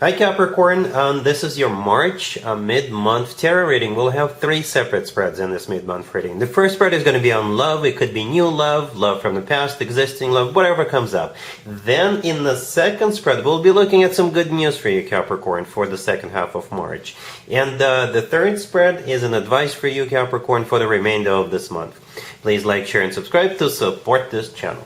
Hi Capricorn, this is your March mid-month tarot reading. We'll have 3 separate spreads in this mid-month reading. The first spread is going to be on love. It could be new love, love from the past, existing love, whatever comes up. Then in the second spread, we'll be looking at some good news for you Capricorn for the second half of March. And the third spread is an advice for you Capricorn for the remainder of this month. Please like, share, and subscribe to support this channel.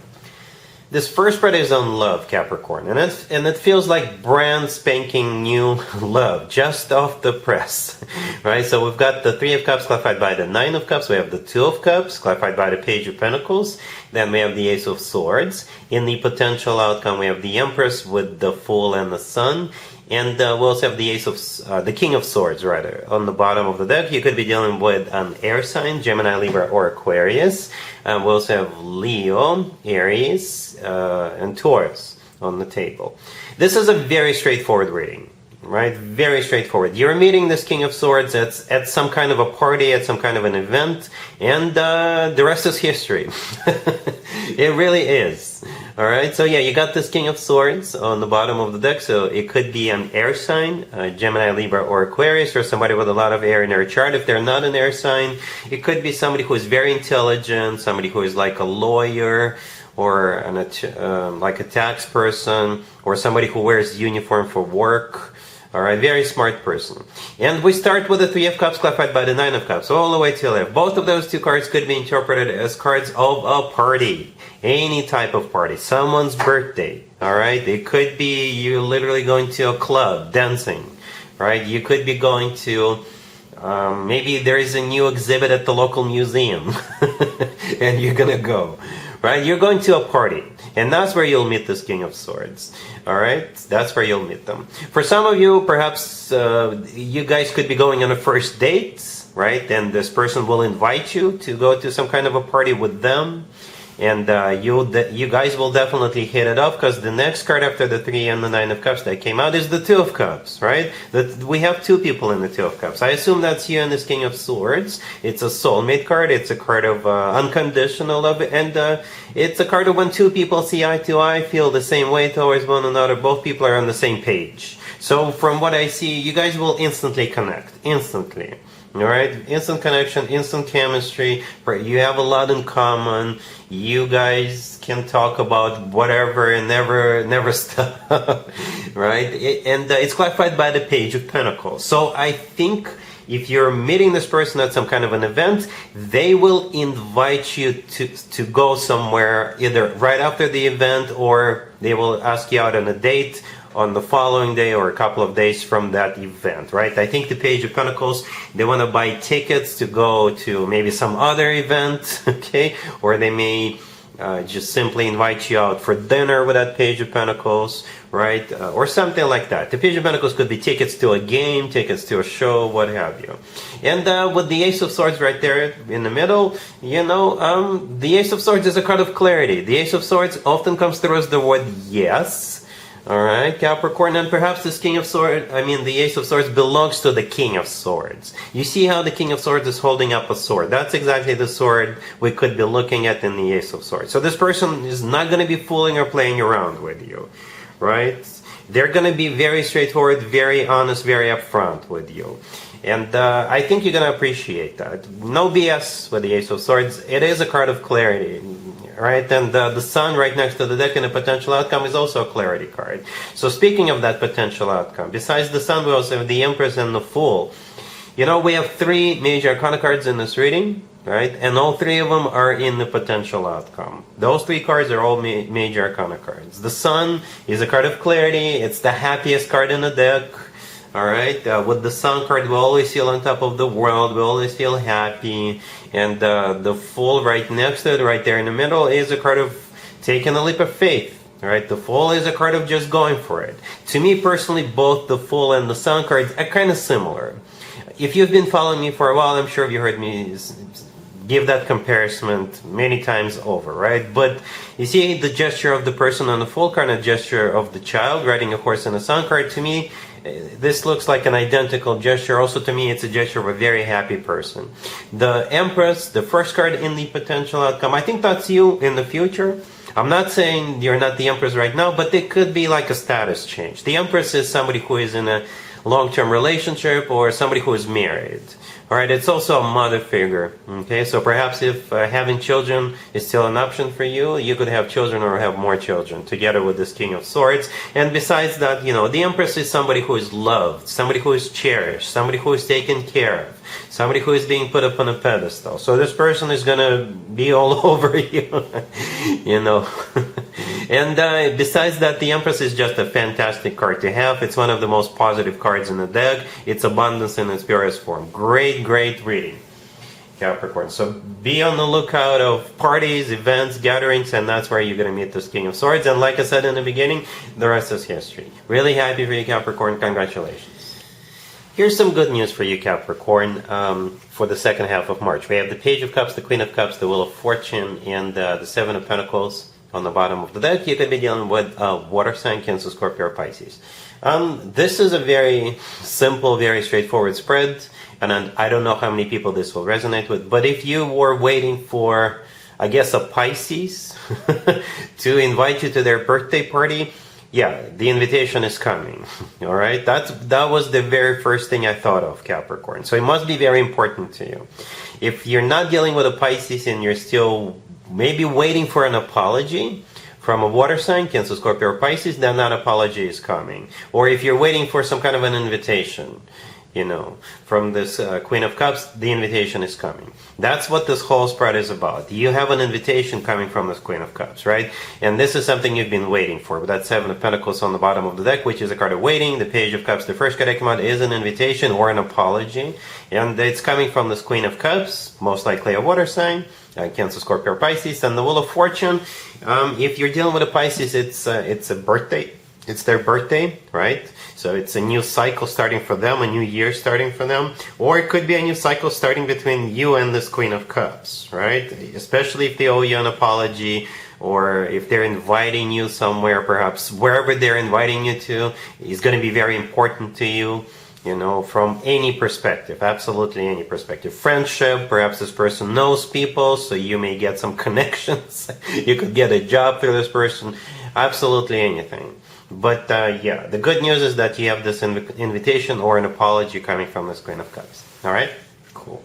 This first spread is on love, Capricorn, and it feels like brand spanking new love, just off the press, right? So we've got the Three of Cups clarified by the Nine of Cups, we have the Two of Cups clarified by the Page of Pentacles, then we have the Ace of Swords. In the potential outcome, we have the Empress with the Fool and the Sun. And we also have the King of Swords, rather, on the bottom of the deck. You could be dealing with an air sign, Gemini, Libra, or Aquarius. We also have Leo, Aries, and Taurus on the table. This is a very straightforward reading, right? Very straightforward. You're meeting this King of Swords at some kind of a party, at some kind of an event, and the rest is history. It really is. Alright, so yeah, you got this King of Swords on the bottom of the deck, so it could be an air sign, Gemini, Libra, or Aquarius, or somebody with a lot of air in their chart. If they're not an air sign, it could be somebody who is very intelligent, somebody who is like a lawyer, or like a tax person, or somebody who wears uniform for work. Alright, very smart person. And we start with the Three of Cups clarified by the Nine of Cups, all the way to the left. Both of those two cards could be interpreted as cards of a party. Any type of party. Someone's birthday. Alright, it could be you literally going to a club, dancing. Right, you could be going to, maybe there is a new exhibit at the local museum. And you're gonna go. Right, you're going to a party. And that's where you'll meet this King of Swords. Alright, that's where you'll meet them. For some of you, perhaps you guys could be going on a first date, right? And this person will invite you to go to some kind of a party with them. And you guys will definitely hit it off, because the next card after the Three and the Nine of Cups that came out is the Two of Cups, right? We have 2 people in the Two of Cups. I assume that's you and this King of Swords. It's a soulmate card. It's a card of unconditional love. And it's a card of when 2 people see eye to eye, feel the same way towards one another. Both people are on the same page. So from what I see, you guys will instantly connect. Instantly. Alright, instant connection, instant chemistry. You have a lot in common. You guys can talk about whatever and never stop. Right? And it's clarified by the Page of Pentacles. So I think if you're meeting this person at some kind of an event, they will invite you to go somewhere, either right after the event, or they will ask you out on a date on the following day or a couple of days from that event, right? I think the Page of Pentacles, they want to buy tickets to go to maybe some other event, okay? Or they may just simply invite you out for dinner with that Page of Pentacles, right? Or something like that. The Page of Pentacles could be tickets to a game, tickets to a show, what have you. And with the Ace of Swords right there in the middle, you know, the Ace of Swords is a card of clarity. The Ace of Swords often comes through as the word yes. Alright, Capricorn, and perhaps this King of Swords, the Ace of Swords belongs to the King of Swords. You see how the King of Swords is holding up a sword. That's exactly the sword we could be looking at in the Ace of Swords. So this person is not going to be fooling or playing around with you, right? They're going to be very straightforward, very honest, very upfront with you. And I think you're going to appreciate that. No BS with the Ace of Swords. It is a card of clarity, right? And the Sun right next to the deck in a potential outcome is also a clarity card. So speaking of that potential outcome, besides the Sun, we also have the Empress and the Fool. You know, we have 3 major arcana cards in this reading, right? And all 3 of them are in the potential outcome. Those 3 cards are all major arcana cards. The Sun is a card of clarity. It's the happiest card in the deck. Alright, with the Sun card, we always feel on top of the world, we always feel happy, and the Fool right next to it, right there in the middle, is a card of taking a leap of faith. Alright, the Fool is a card of just going for it. To me personally, both the Fool and the Sun cards are kind of similar. If you've been following me for a while, I'm sure you heard me give that comparison many times over, right? But you see the gesture of the person on the Fool card and the gesture of the child riding a horse in a Sun card. To me, this looks like an identical gesture. Also, to me, it's a gesture of a very happy person. The Empress, the first card in the potential outcome, I think that's you in the future. I'm not saying you're not the Empress right now, but it could be like a status change. The Empress is somebody who is in a long-term relationship or somebody who is married. All right, it's also a mother figure. Okay, so perhaps if having children is still an option for you, you could have children or have more children together with this King of Swords. And besides that, the Empress is somebody who is loved, somebody who is cherished, somebody who is taken care of, somebody who is being put up on a pedestal. So this person is gonna be all over you, And besides that, the Empress is just a fantastic card to have. It's one of the most positive cards in the deck. It's abundance in its purest form. Great reading, Capricorn. So be on the lookout of parties, events, gatherings, and that's where you're going to meet this King of Swords. And like I said in the beginning, the rest is history. Really happy for you, Capricorn. Congratulations. Here's some good news for you, Capricorn, for the second half of March. We have the Page of Cups, the Queen of Cups, the Wheel of Fortune, and the Seven of Pentacles on the bottom of the deck. You could be dealing with water sign, Cancer, Scorpio, or Pisces. This is a very simple, very straightforward spread, and I don't know how many people this will resonate with, but if you were waiting for, I guess, a Pisces to invite you to their birthday party, yeah, the invitation is coming. All right, that was the very first thing I thought of, Capricorn. So it must be very important to you. If you're not dealing with a Pisces and you're still maybe waiting for an apology from a water sign, Cancer, Scorpio, or Pisces, then that apology is coming. Or if you're waiting for some kind of an invitation, from this Queen of Cups, the invitation is coming. That's what this whole spread is about. You have an invitation coming from this Queen of Cups, right? And this is something you've been waiting for. But that Seven of Pentacles on the bottom of the deck, which is a card of waiting. The Page of Cups, the first card that came out, is an invitation or an apology. And it's coming from this Queen of Cups, most likely a water sign, Cancer, Scorpio, or Pisces. And the Wheel of Fortune, if you're dealing with a Pisces, it's a birthday. It's their birthday, right? So it's a new cycle starting for them, a new year starting for them. Or it could be a new cycle starting between you and this Queen of Cups, right? Especially if they owe you an apology, or if they're inviting you somewhere, perhaps wherever they're inviting you to is going to be very important to you, from any perspective, absolutely any perspective. Friendship, perhaps this person knows people, so you may get some connections. You could get a job through this person, absolutely anything. But yeah, the good news is that you have this invitation or an apology coming from this Queen of Cups. All right? Cool.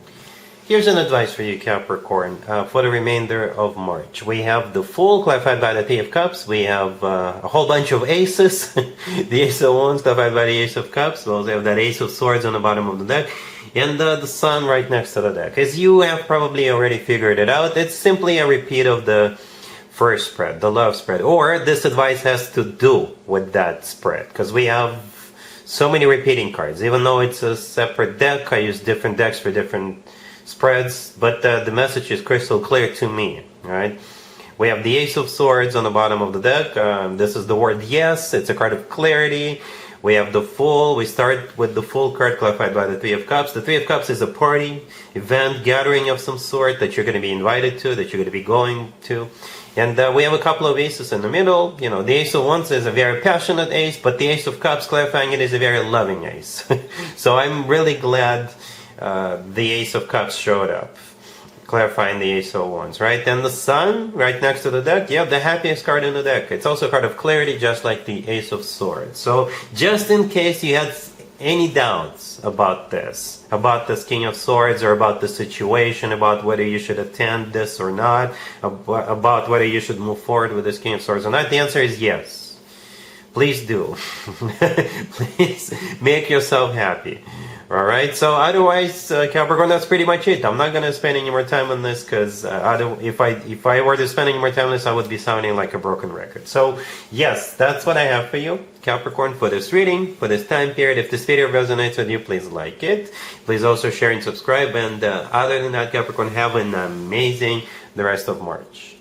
Here's an advice for you, Capricorn, for the remainder of March. We have the Fool, clarified by the Page of Cups. We have a whole bunch of aces. The Ace of Wands, clarified by the Ace of Cups. We also have that Ace of Swords on the bottom of the deck. And the Sun right next to the deck. As you have probably already figured it out, it's simply a repeat of the first spread, the love spread. Or this advice has to do with that spread, because we have so many repeating cards. Even though it's a separate deck, I use different decks for different spreads, but the message is crystal clear to me. All right, we have the Ace of Swords on the bottom of the deck. This is the word yes. It's a card of clarity. We have the Fool. We start with the Fool card, clarified by the Three of Cups. The Three of Cups is a party, event, gathering of some sort that you're going to be invited to, that you're going to be going to. And we have a couple of aces in the middle. The Ace of Wands is a very passionate ace, but the Ace of Cups, clarifying it, is a very loving ace. So I'm really glad the Ace of Cups showed up, clarifying the Ace of Wands, right? Then the Sun, right next to the deck, you have the happiest card in the deck. It's also a card of clarity, just like the Ace of Swords. So just in case you had any doubts about this King of Swords, or about the situation, about whether you should attend this or not, about whether you should move forward with this King of Swords or not, the answer is yes. Please do. Please make yourself happy. Alright, so otherwise, Capricorn, that's pretty much it. I'm not going to spend any more time on this, because if I were to spend any more time on this, I would be sounding like a broken record. So, yes, that's what I have for you, Capricorn, for this reading, for this time period. If this video resonates with you, please like it. Please also share and subscribe. And other than that, Capricorn, have an amazing the rest of March.